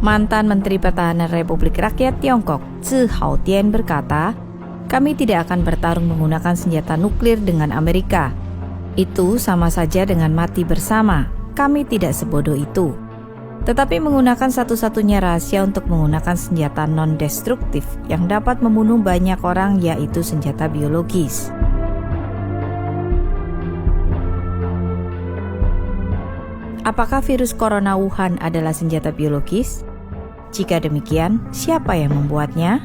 Mantan Menteri Pertahanan Republik Rakyat Tiongkok, Zhi Haotian berkata, "Kami tidak akan bertarung menggunakan senjata nuklir dengan Amerika. Itu sama saja dengan mati bersama. Kami tidak sebodoh itu. Tetapi menggunakan satu-satunya rahasia untuk menggunakan senjata non-destruktif yang dapat membunuh banyak orang, yaitu senjata biologis." Apakah virus corona Wuhan adalah senjata biologis? Jika demikian, siapa yang membuatnya?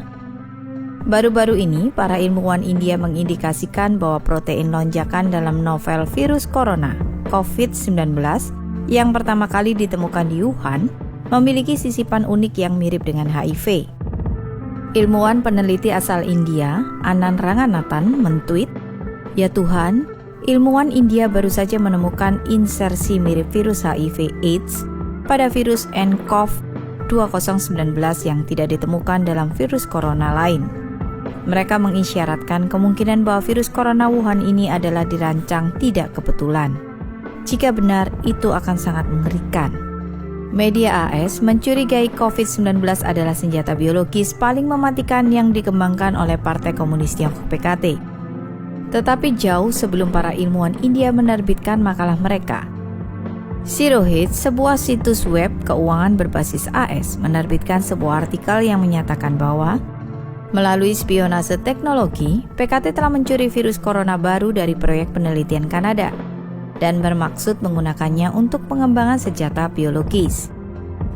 Baru-baru ini, para ilmuwan India mengindikasikan bahwa protein lonjakan dalam novel virus corona, COVID-19, yang pertama kali ditemukan di Wuhan, memiliki sisipan unik yang mirip dengan HIV. Ilmuwan peneliti asal India, Anand Ranganathan, mentweet, "Ya Tuhan, ilmuwan India baru saja menemukan insersi mirip virus HIV/AIDS pada virus nCoV 2019 yang tidak ditemukan dalam virus corona lain." Mereka mengisyaratkan kemungkinan bahwa virus corona Wuhan ini adalah dirancang tidak kebetulan. Jika benar, itu akan sangat mengerikan. Media AS mencurigai COVID-19 adalah senjata biologis paling mematikan yang dikembangkan oleh Partai Komunis Tiongkok PKT. Tetapi jauh sebelum para ilmuwan India menerbitkan makalah mereka, Zero Hedge, sebuah situs web keuangan berbasis AS, menerbitkan sebuah artikel yang menyatakan bahwa melalui spionase teknologi, PKT telah mencuri virus corona baru dari proyek penelitian Kanada dan bermaksud menggunakannya untuk pengembangan senjata biologis.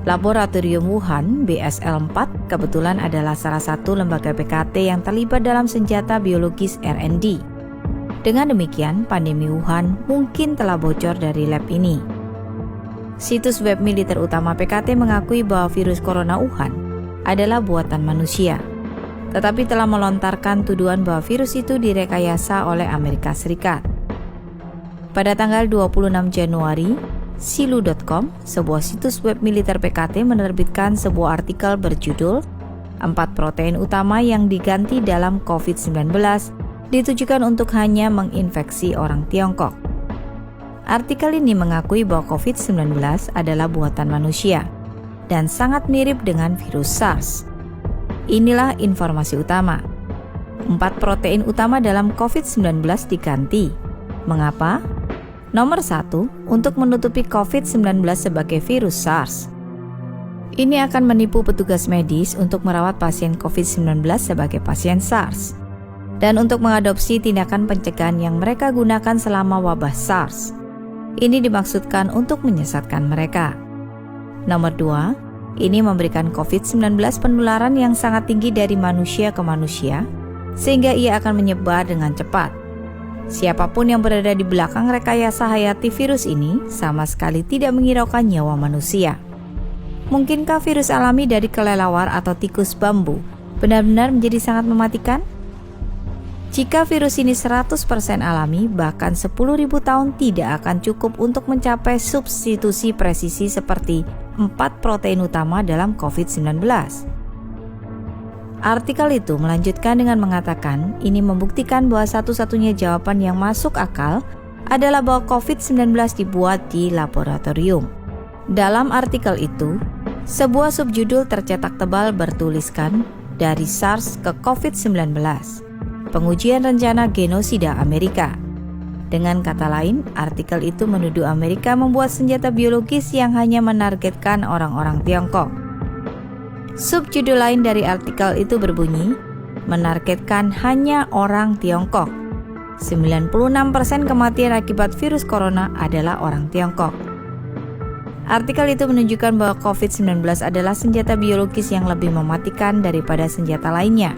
Laboratorium Wuhan BSL-4 kebetulan adalah salah satu lembaga PKT yang terlibat dalam senjata biologis R&D. Dengan demikian, pandemi Wuhan mungkin telah bocor dari lab ini. Situs web militer utama PKT mengakui bahwa virus corona Wuhan adalah buatan manusia, tetapi telah melontarkan tuduhan bahwa virus itu direkayasa oleh Amerika Serikat. Pada tanggal 26 Januari, Silu.com, sebuah situs web militer PKT, menerbitkan sebuah artikel berjudul 4 protein utama yang diganti dalam COVID-19 ditujukan untuk hanya menginfeksi orang Tiongkok. Artikel ini mengakui bahwa COVID-19 adalah buatan manusia dan sangat mirip dengan virus SARS. Inilah informasi utama. 4 protein utama dalam COVID-19 diganti. Mengapa? Nomor 1, untuk menutupi COVID-19 sebagai virus SARS. Ini akan menipu petugas medis untuk merawat pasien COVID-19 sebagai pasien SARS, dan untuk mengadopsi tindakan pencegahan yang mereka gunakan selama wabah SARS. Ini dimaksudkan untuk menyesatkan mereka. Nomor 2, ini memberikan COVID-19 penularan yang sangat tinggi dari manusia ke manusia, sehingga ia akan menyebar dengan cepat. Siapapun yang berada di belakang rekayasa hayati virus ini sama sekali tidak menghiraukan nyawa manusia. Mungkinkah virus alami dari kelelawar atau tikus bambu benar-benar menjadi sangat mematikan? Jika virus ini 100% alami, bahkan 10.000 tahun tidak akan cukup untuk mencapai substitusi presisi seperti 4 protein utama dalam COVID-19. Artikel itu melanjutkan dengan mengatakan ini membuktikan bahwa satu-satunya jawaban yang masuk akal adalah bahwa COVID-19 dibuat di laboratorium. Dalam artikel itu, sebuah subjudul tercetak tebal bertuliskan "Dari SARS ke COVID-19, Pengujian Rencana Genosida Amerika." Dengan kata lain, artikel itu menuduh Amerika membuat senjata biologis yang hanya menargetkan orang-orang Tiongkok. Subjudul lain dari artikel itu berbunyi, menargetkan hanya orang Tiongkok. 96% kematian akibat virus corona adalah orang Tiongkok. Artikel itu menunjukkan bahwa COVID-19 adalah senjata biologis yang lebih mematikan daripada senjata lainnya.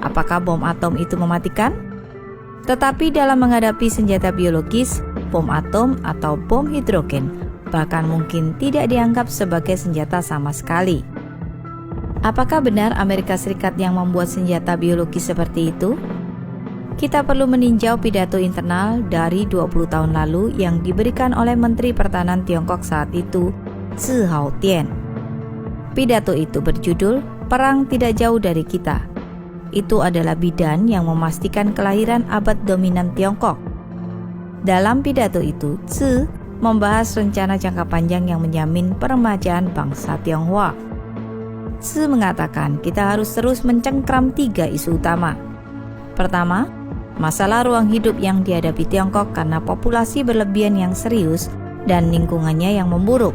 Apakah bom atom itu mematikan? Tetapi dalam menghadapi senjata biologis, bom atom atau bom hidrogen bahkan mungkin tidak dianggap sebagai senjata sama sekali. Apakah benar Amerika Serikat yang membuat senjata biologis seperti itu? Kita perlu meninjau pidato internal dari 20 tahun lalu yang diberikan oleh Menteri Pertahanan Tiongkok saat itu, Zhi Haotian. Pidato itu berjudul "Perang Tidak Jauh Dari Kita". Itu adalah bidan yang memastikan kelahiran abad dominan Tiongkok. Dalam pidato itu, Zhi membahas rencana jangka panjang yang menjamin peremajaan bangsa Tionghoa. Tzu mengatakan kita harus terus mencengkram 3 isu utama. Pertama, masalah ruang hidup yang dihadapi Tiongkok karena populasi berlebihan yang serius dan lingkungannya yang memburuk.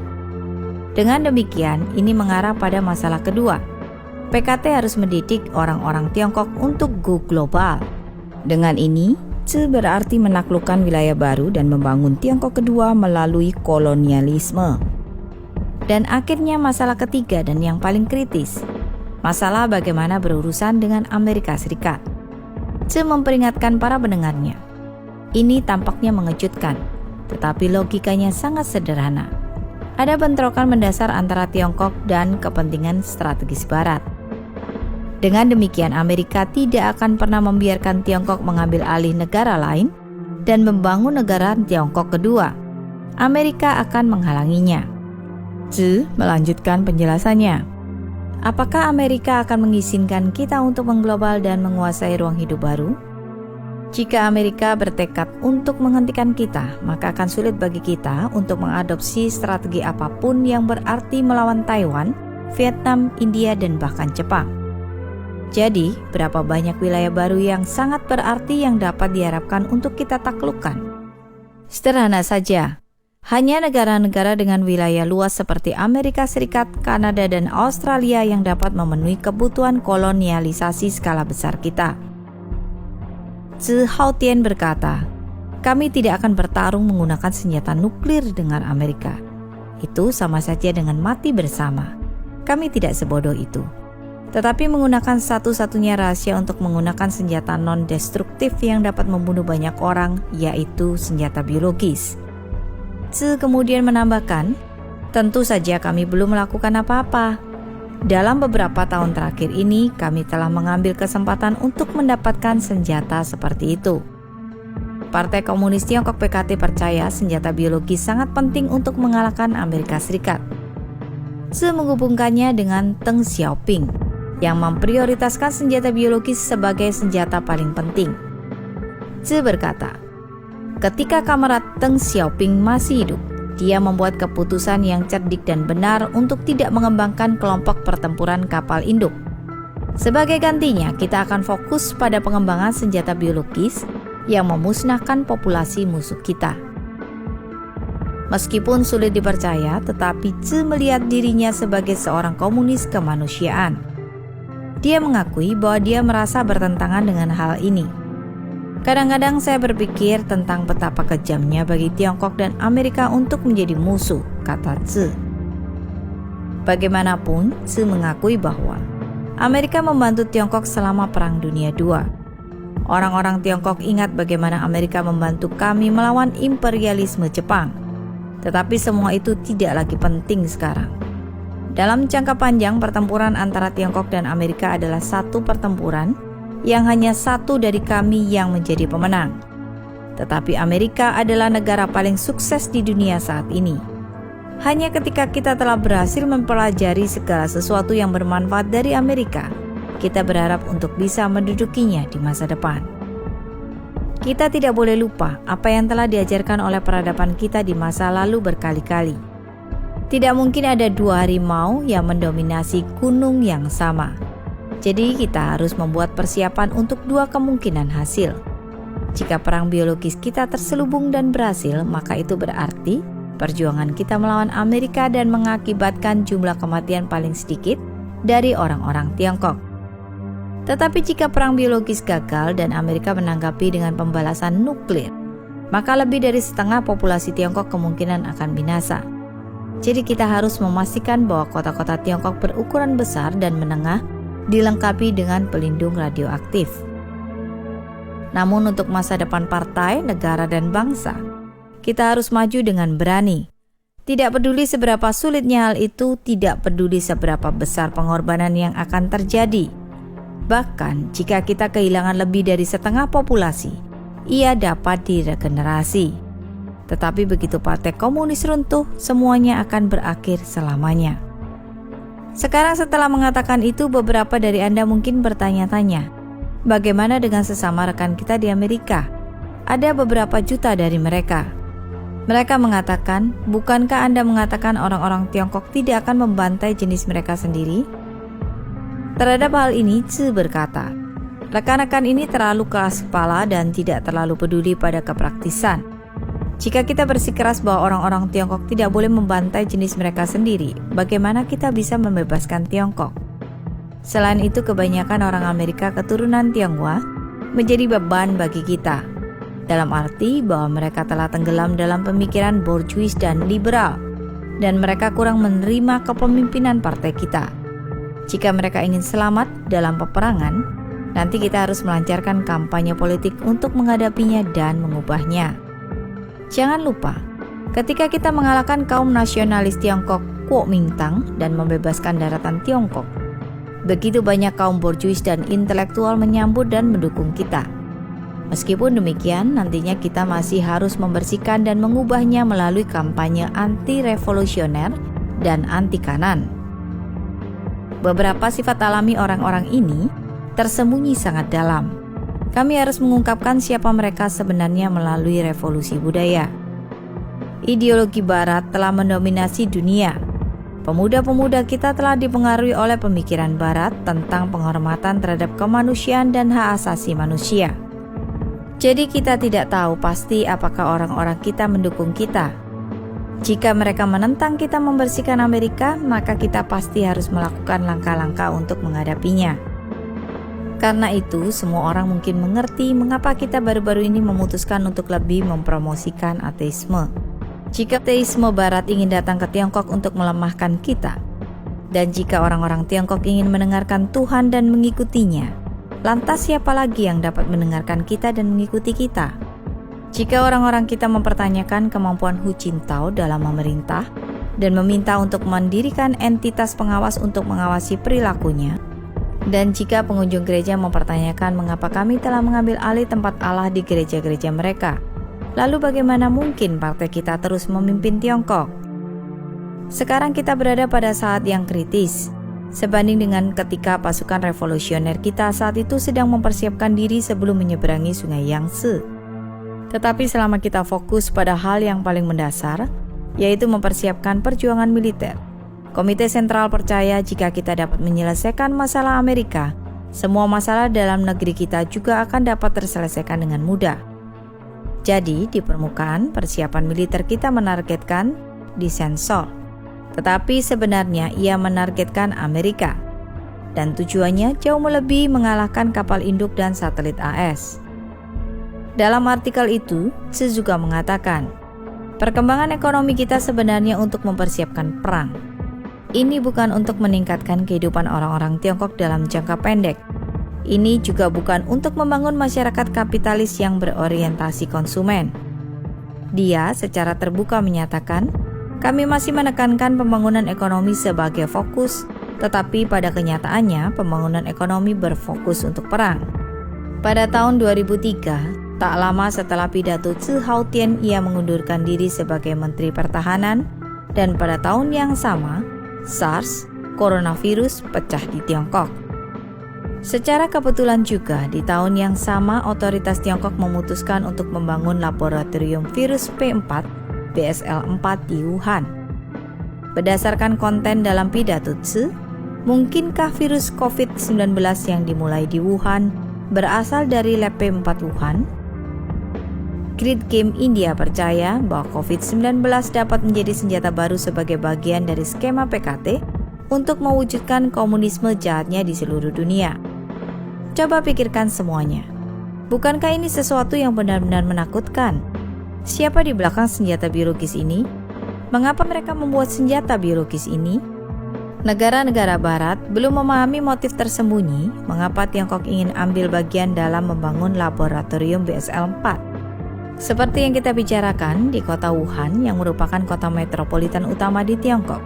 Dengan demikian, ini mengarah pada masalah kedua. PKT harus mendidik orang-orang Tiongkok untuk go global. Dengan ini, Tzu berarti menaklukkan wilayah baru dan membangun Tiongkok kedua melalui kolonialisme. Dan akhirnya masalah ketiga dan yang paling kritis, masalah bagaimana berurusan dengan Amerika Serikat. Tzu memperingatkan para pendengarnya. Ini tampaknya mengejutkan, tetapi logikanya sangat sederhana. Ada bentrokan mendasar antara Tiongkok dan kepentingan strategis Barat. Dengan demikian, Amerika tidak akan pernah membiarkan Tiongkok mengambil alih negara lain dan membangun negara Tiongkok kedua. Amerika akan menghalanginya. Tzu melanjutkan penjelasannya. Apakah Amerika akan mengizinkan kita untuk mengglobal dan menguasai ruang hidup baru? Jika Amerika bertekad untuk menghentikan kita, maka akan sulit bagi kita untuk mengadopsi strategi apapun yang berarti melawan Taiwan, Vietnam, India, dan bahkan Jepang. Jadi, berapa banyak wilayah baru yang sangat berarti yang dapat diharapkan untuk kita taklukkan? Sederhana saja, hanya negara-negara dengan wilayah luas seperti Amerika Serikat, Kanada, dan Australia yang dapat memenuhi kebutuhan kolonialisasi skala besar kita. Tzu Haotian berkata, kami tidak akan bertarung menggunakan senjata nuklir dengan Amerika. Itu sama saja dengan mati bersama. Kami tidak sebodoh itu. Tetapi menggunakan satu-satunya rahasia untuk menggunakan senjata non-destruktif yang dapat membunuh banyak orang, yaitu senjata biologis. Tzu kemudian menambahkan, tentu saja kami belum melakukan apa-apa. Dalam beberapa tahun terakhir ini, kami telah mengambil kesempatan untuk mendapatkan senjata seperti itu. Partai Komunis Tiongkok PKT percaya senjata biologis sangat penting untuk mengalahkan Amerika Serikat. Tzu menghubungkannya dengan Deng Xiaoping, yang memprioritaskan senjata biologis sebagai senjata paling penting. Tzu berkata, ketika Kamerat Deng Xiaoping masih hidup, dia membuat keputusan yang cerdik dan benar untuk tidak mengembangkan kelompok pertempuran kapal induk. Sebagai gantinya, kita akan fokus pada pengembangan senjata biologis yang memusnahkan populasi musuh kita. Meskipun sulit dipercaya, tetapi Tzu melihat dirinya sebagai seorang komunis kemanusiaan. Dia mengakui bahwa dia merasa bertentangan dengan hal ini. Kadang-kadang saya berpikir tentang betapa kejamnya bagi Tiongkok dan Amerika untuk menjadi musuh, kata Tzu. Bagaimanapun, Tzu mengakui bahwa Amerika membantu Tiongkok selama Perang Dunia II. Orang-orang Tiongkok ingat bagaimana Amerika membantu kami melawan imperialisme Jepang. Tetapi semua itu tidak lagi penting sekarang. Dalam jangka panjang, pertempuran antara Tiongkok dan Amerika adalah satu pertempuran yang hanya satu dari kami yang menjadi pemenang. Tetapi Amerika adalah negara paling sukses di dunia saat ini. Hanya ketika kita telah berhasil mempelajari segala sesuatu yang bermanfaat dari Amerika, kita berharap untuk bisa mendudukinya di masa depan. Kita tidak boleh lupa apa yang telah diajarkan oleh peradaban kita di masa lalu berkali-kali. Tidak mungkin ada dua harimau yang mendominasi gunung yang sama. Jadi kita harus membuat persiapan untuk dua kemungkinan hasil. Jika perang biologis kita terselubung dan berhasil, maka itu berarti perjuangan kita melawan Amerika dan mengakibatkan jumlah kematian paling sedikit dari orang-orang Tiongkok. Tetapi jika perang biologis gagal dan Amerika menanggapi dengan pembalasan nuklir, maka lebih dari setengah populasi Tiongkok kemungkinan akan binasa. Jadi kita harus memastikan bahwa kota-kota Tiongkok berukuran besar dan menengah dilengkapi dengan pelindung radioaktif. Namun untuk masa depan partai, negara, dan bangsa, kita harus maju dengan berani. Tidak peduli seberapa sulitnya hal itu, tidak peduli seberapa besar pengorbanan yang akan terjadi. Bahkan jika kita kehilangan lebih dari setengah populasi, ia dapat diregenerasi. Tetapi begitu Partai Komunis runtuh, semuanya akan berakhir selamanya. Sekarang setelah mengatakan itu, beberapa dari Anda mungkin bertanya-tanya, bagaimana dengan sesama rekan kita di Amerika? Ada beberapa juta dari mereka. Mereka mengatakan, bukankah Anda mengatakan orang-orang Tiongkok tidak akan membantai jenis mereka sendiri? Terhadap hal ini, Tzu berkata, rekan-rekan ini terlalu keras kepala dan tidak terlalu peduli pada kepraktisan. Jika kita bersikeras bahwa orang-orang Tiongkok tidak boleh membantai jenis mereka sendiri, bagaimana kita bisa membebaskan Tiongkok? Selain itu, kebanyakan orang Amerika keturunan Tionghoa menjadi beban bagi kita, dalam arti bahwa mereka telah tenggelam dalam pemikiran bourgeois dan liberal, dan mereka kurang menerima kepemimpinan partai kita. Jika mereka ingin selamat dalam peperangan, nanti kita harus melancarkan kampanye politik untuk menghadapinya dan mengubahnya. Jangan lupa, ketika kita mengalahkan kaum nasionalis Tiongkok Kuomintang dan membebaskan daratan Tiongkok, begitu banyak kaum bourgeois dan intelektual menyambut dan mendukung kita. Meskipun demikian, nantinya kita masih harus membersihkan dan mengubahnya melalui kampanye anti-revolusioner dan anti-kanan. Beberapa sifat alami orang-orang ini tersembunyi sangat dalam. Kami harus mengungkapkan siapa mereka sebenarnya melalui revolusi budaya. Ideologi Barat telah mendominasi dunia. Pemuda-pemuda kita telah dipengaruhi oleh pemikiran Barat tentang penghormatan terhadap kemanusiaan dan hak asasi manusia. Jadi kita tidak tahu pasti apakah orang-orang kita mendukung kita. Jika mereka menentang kita membersihkan Amerika, maka kita pasti harus melakukan langkah-langkah untuk menghadapinya. Karena itu, semua orang mungkin mengerti mengapa kita baru-baru ini memutuskan untuk lebih mempromosikan ateisme. Jika ateisme Barat ingin datang ke Tiongkok untuk melemahkan kita, dan jika orang-orang Tiongkok ingin mendengarkan Tuhan dan mengikutinya, lantas siapa lagi yang dapat mendengarkan kita dan mengikuti kita? Jika orang-orang kita mempertanyakan kemampuan Hu Jintao dalam memerintah dan meminta untuk mendirikan entitas pengawas untuk mengawasi perilakunya, dan jika pengunjung gereja mempertanyakan mengapa kami telah mengambil alih tempat Allah di gereja-gereja mereka, lalu bagaimana mungkin partai kita terus memimpin Tiongkok? Sekarang kita berada pada saat yang kritis, sebanding dengan ketika pasukan revolusioner kita saat itu sedang mempersiapkan diri sebelum menyeberangi sungai Yangtze. Tetapi selama kita fokus pada hal yang paling mendasar, yaitu mempersiapkan perjuangan militer, Komite Sentral percaya jika kita dapat menyelesaikan masalah Amerika, semua masalah dalam negeri kita juga akan dapat terselesaikan dengan mudah. Jadi, di permukaan, persiapan militer kita menargetkan disensor. Tetapi sebenarnya ia menargetkan Amerika. Dan tujuannya jauh melebihi mengalahkan kapal induk dan satelit AS. Dalam artikel itu, Tzu juga mengatakan, perkembangan ekonomi kita sebenarnya untuk mempersiapkan perang. Ini bukan untuk meningkatkan kehidupan orang-orang Tiongkok dalam jangka pendek. Ini juga bukan untuk membangun masyarakat kapitalis yang berorientasi konsumen. Dia secara terbuka menyatakan, kami masih menekankan pembangunan ekonomi sebagai fokus, tetapi pada kenyataannya pembangunan ekonomi berfokus untuk perang. Pada tahun 2003, tak lama setelah pidato Tzu Hautian, ia mengundurkan diri sebagai Menteri Pertahanan, dan pada tahun yang sama, SARS, coronavirus, pecah di Tiongkok. Secara kebetulan juga, di tahun yang sama otoritas Tiongkok memutuskan untuk membangun laboratorium virus P4, BSL-4 di Wuhan. Berdasarkan konten dalam pidato Tzu, mungkinkah virus COVID-19 yang dimulai di Wuhan berasal dari lab P4 Wuhan? Grid Game India percaya bahwa COVID-19 dapat menjadi senjata baru sebagai bagian dari skema PKT untuk mewujudkan komunisme jahatnya di seluruh dunia. Coba pikirkan semuanya. Bukankah ini sesuatu yang benar-benar menakutkan? Siapa di belakang senjata biologis ini? Mengapa mereka membuat senjata biologis ini? Negara-negara Barat belum memahami motif tersembunyi mengapa Tiongkok ingin ambil bagian dalam membangun laboratorium BSL-4. Seperti yang kita bicarakan di kota Wuhan yang merupakan kota metropolitan utama di Tiongkok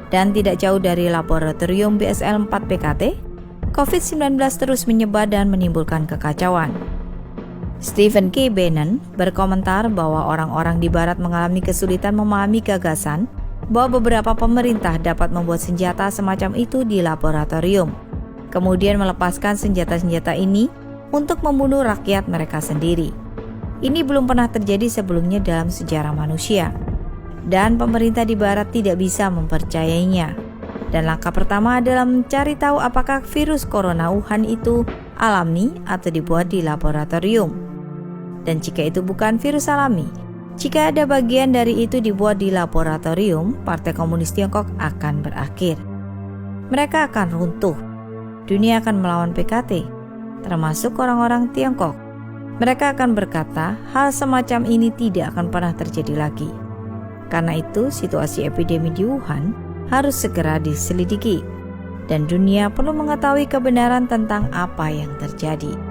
dan tidak jauh dari laboratorium BSL-4 PKT, COVID-19 terus menyebar dan menimbulkan kekacauan. Stephen K. Bannon berkomentar bahwa orang-orang di Barat mengalami kesulitan memahami gagasan bahwa beberapa pemerintah dapat membuat senjata semacam itu di laboratorium, kemudian melepaskan senjata-senjata ini untuk membunuh rakyat mereka sendiri. Ini belum pernah terjadi sebelumnya dalam sejarah manusia, dan pemerintah di Barat tidak bisa mempercayainya. Dan langkah pertama adalah mencari tahu apakah virus corona Wuhan itu alami atau dibuat di laboratorium. Dan jika itu bukan virus alami, jika ada bagian dari itu dibuat di laboratorium, Partai Komunis Tiongkok akan berakhir. Mereka akan runtuh. Dunia akan melawan PKT, termasuk orang-orang Tiongkok. Mereka akan berkata, hal semacam ini tidak akan pernah terjadi lagi. Karena itu, situasi epidemi di Wuhan harus segera diselidiki, dan dunia perlu mengetahui kebenaran tentang apa yang terjadi.